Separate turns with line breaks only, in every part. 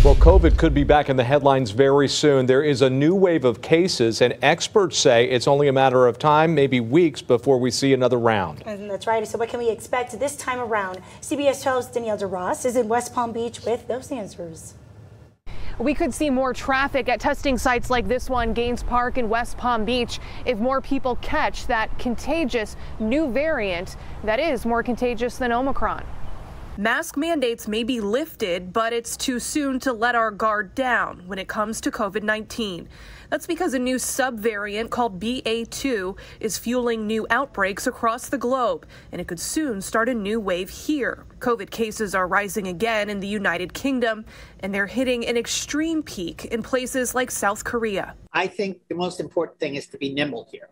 Well, COVID could be back in the headlines very soon. There is a new wave of cases, and experts say it's only a matter of time, maybe weeks, before we see another round.
And that's right. So what can we expect this time around? CBS 12's Danielle DeRoss is in West Palm Beach with those answers.
We could see more traffic at testing sites like this one, Gaines Park in West Palm Beach, if more people catch that contagious new variant that is more contagious than Omicron. Mask mandates may be lifted, but it's too soon to let our guard down when it comes to COVID-19. That's because a new subvariant called BA.2 is fueling new outbreaks across the globe, and it could soon start a new wave here. COVID cases are rising again in the United Kingdom, and they're hitting an extreme peak in places like South Korea.
I think the most important thing is to be nimble here.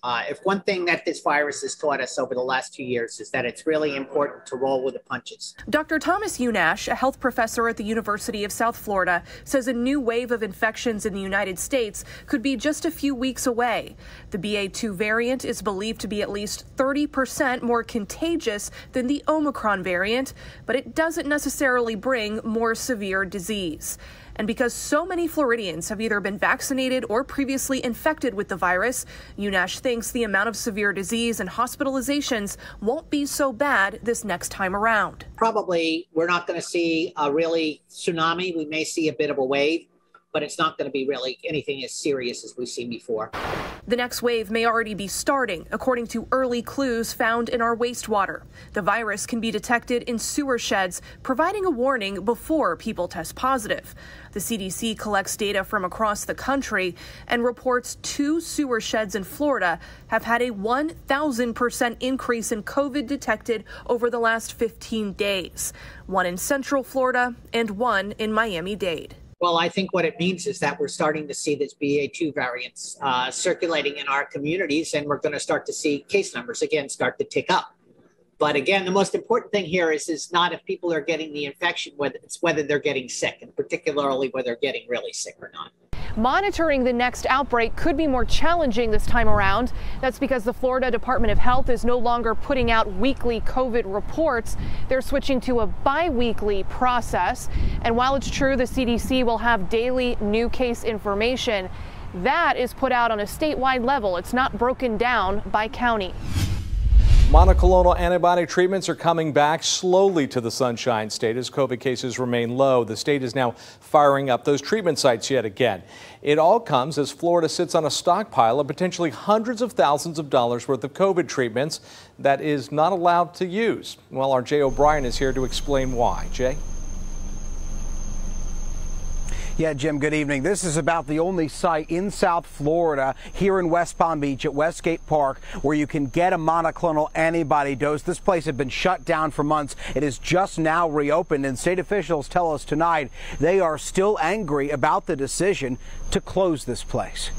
If one thing that this virus has taught us over the last 2 years is that it's really important to roll with the punches.
Dr. Thomas Unnasch, a health professor at the University of South Florida, says a new wave of infections in the United States could be just a few weeks away. The BA.2 variant is believed to be at least 30% more contagious than the Omicron variant, but it doesn't necessarily bring more severe disease. And because so many Floridians have either been vaccinated or previously infected with the virus, Unnasch thinks the amount of severe disease and hospitalizations won't be so bad this next time around.
Probably we're not going to see a really tsunami. We may see a bit of a wave, but it's not going to be really anything as serious as we've seen before.
The next wave may already be starting, according to early clues found in our wastewater. The virus can be detected in sewer sheds, providing a warning before people test positive. The CDC collects data from across the country and reports 2 sewer sheds in Florida have had a 1,000% increase in COVID detected over the last 15 days. One in Central Florida and one in Miami-Dade.
Well, I think what it means is that we're starting to see this BA.2 variants circulating in our communities, and we're going to start to see case numbers again start to tick up. But again, the most important thing here is not if people are getting the infection, it's whether they're getting sick, and particularly whether they're getting really sick or not.
Monitoring the next outbreak could be more challenging this time around. That's because the Florida Department of Health is no longer putting out weekly COVID reports. They're switching to a bi-weekly process. And while it's true the CDC will have daily new case information, that is put out on a statewide level. It's not broken down by county.
Monoclonal antibody treatments are coming back slowly to the Sunshine State as COVID cases remain low. The state is now firing up those treatment sites yet again. It all comes as Florida sits on a stockpile of potentially hundreds of thousands of dollars worth of COVID treatments that is not allowed to use. Well, our Jay O'Brien is here to explain why. Jay?
Yeah, Jim, good evening. This is about the only site in South Florida here in West Palm Beach at Westgate Park where you can get a monoclonal antibody dose. This place had been shut down for months. It is just now reopened, and state officials tell us tonight they are still angry about the decision to close this place.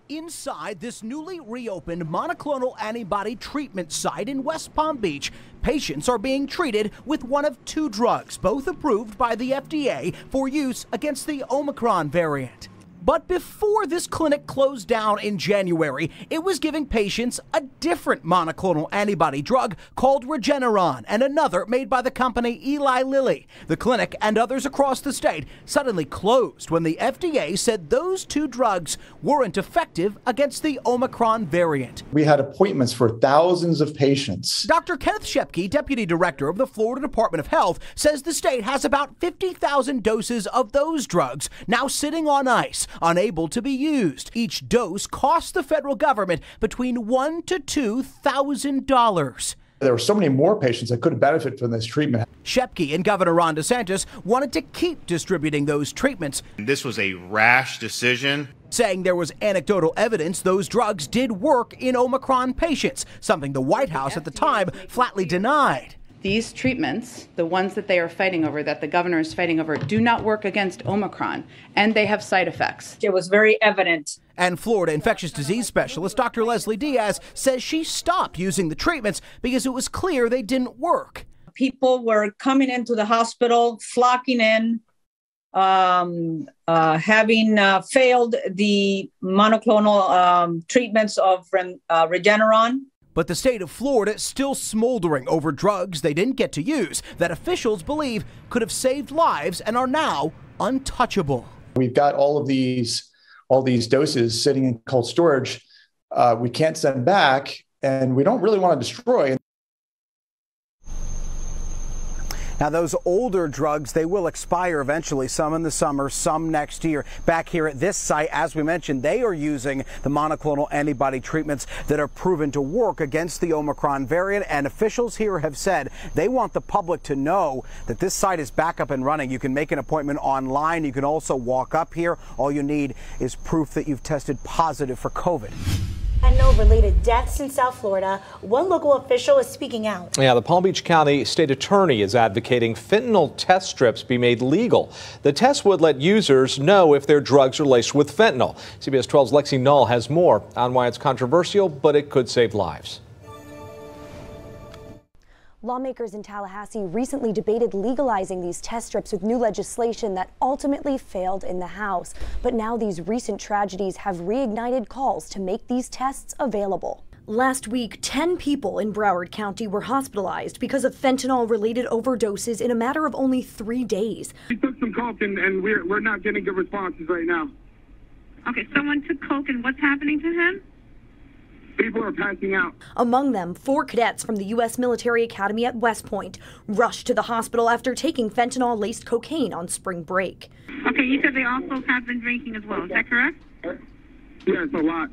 Inside this newly reopened monoclonal antibody treatment site in West Palm Beach, patients are being treated with one of 2 drugs, both approved by the FDA for use against the Omicron variant. But before this clinic closed down in January, it was giving patients a different monoclonal antibody drug called Regeneron and another made by the company Eli Lilly. The clinic and others across the state suddenly closed when the FDA said those 2 drugs weren't effective against the Omicron variant.
We had appointments for thousands of patients.
Dr. Kenneth Shepke, deputy director of the Florida Department of Health, says the state has about 50,000 doses of those drugs now sitting on ice, unable to be used. Each dose costs the federal government between $1,000 to $2,000.
There were so many more patients that could have benefited from this treatment.
Shepke and Governor Ron DeSantis wanted to keep distributing those treatments.
This was a rash decision,
saying there was anecdotal evidence those drugs did work in Omicron patients, something the White House at the time flatly denied.
These treatments, the ones that they are fighting over, that the governor is fighting over, do not work against Omicron, and they have side effects.
It was very evident.
And Florida infectious disease specialist Dr. Leslie Diaz says she stopped using the treatments because it was clear they didn't work.
People were coming into the hospital, flocking in, having failed the monoclonal treatments of Regeneron.
But the state of Florida is still smoldering over drugs they didn't get to use that officials believe could have saved lives and are now untouchable.
We've got all these doses sitting in cold storage. We can't send back, and we don't really want to destroy.
Now, those older drugs, they will expire eventually, some in the summer, some next year. Back here at this site, as we mentioned, they are using the monoclonal antibody treatments that are proven to work against the Omicron variant. And officials here have said they want the public to know that this site is back up and running. You can make an appointment online. You can also walk up here. All you need is proof that you've tested positive for COVID.
Fentanyl-related deaths in South Florida. One local official is speaking out.
Yeah, the Palm Beach County State Attorney is advocating fentanyl test strips be made legal. The test would let users know if their drugs are laced with fentanyl. CBS 12's Lexi Null has more on why it's controversial, but it could save lives.
Lawmakers in Tallahassee recently debated legalizing these test strips with new legislation that ultimately failed in the House. But now these recent tragedies have reignited calls to make these tests available. Last week, 10 people in Broward County were hospitalized because of fentanyl-related overdoses in a matter of only 3 days.
We took some coke and we're not getting good responses right now.
Okay, someone took coke and what's happening to him?
People are passing out.
Among them, 4 cadets from the U.S. Military Academy at West Point rushed to the hospital after taking fentanyl-laced cocaine on spring break.
Okay, you said they also have been drinking as well. Is that correct?
Yes, a lot.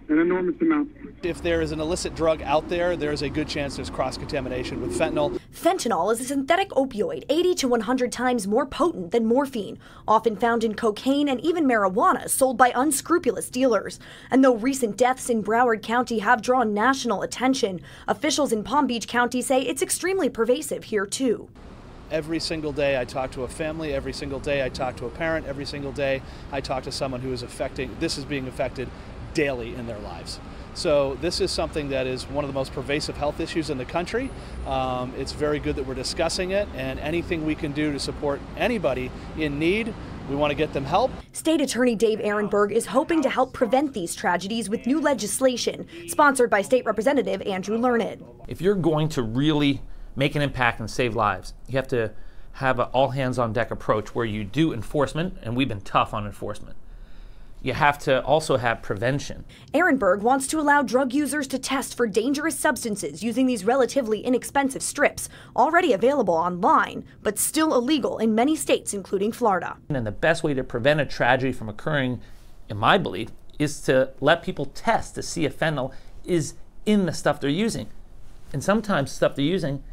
An enormous amount.
If there is an illicit drug out there, there's a good chance there's cross-contamination with fentanyl.
Fentanyl is a synthetic opioid 80 to 100 times more potent than morphine, often found in cocaine and even marijuana sold by unscrupulous dealers. And though recent deaths in Broward County have drawn national attention, officials in Palm Beach County say it's extremely pervasive here too.
Every single day I talk to a family, every single day I talk to a parent, every single day I talk to someone who is being affected daily in their lives. So this is something that is one of the most pervasive health issues in the country. It's very good that we're discussing it, and anything we can do to support anybody in need, we want to get them help.
State Attorney Dave Ehrenberg is hoping to help prevent these tragedies with new legislation sponsored by State Representative Andrew Learned.
If you're going to really make an impact and save lives, you have to have an all-hands-on-deck approach where you do enforcement, and we've been tough on enforcement. You have to also have prevention.
Ehrenberg wants to allow drug users to test for dangerous substances using these relatively inexpensive strips, already available online, but still illegal in many states, including Florida.
And the best way to prevent a tragedy from occurring, in my belief, is to let people test to see if fentanyl is in the stuff they're using. And sometimes stuff they're using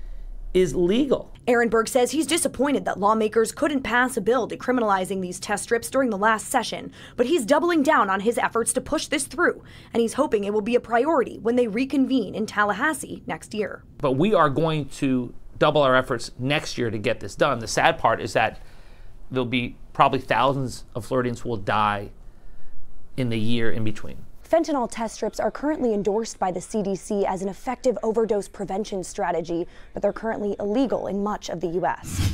is legal.
Ehrenberg says he's disappointed that lawmakers couldn't pass a bill decriminalizing these test strips during the last session, but he's doubling down on his efforts to push this through, and he's hoping it will be a priority when they reconvene in Tallahassee next year.
But we are going to double our efforts next year to get this done. The sad part is that there'll be probably thousands of Floridians who will die in the year in between.
Fentanyl test strips are currently endorsed by the CDC as an effective overdose prevention strategy, but they're currently illegal in much of the U.S.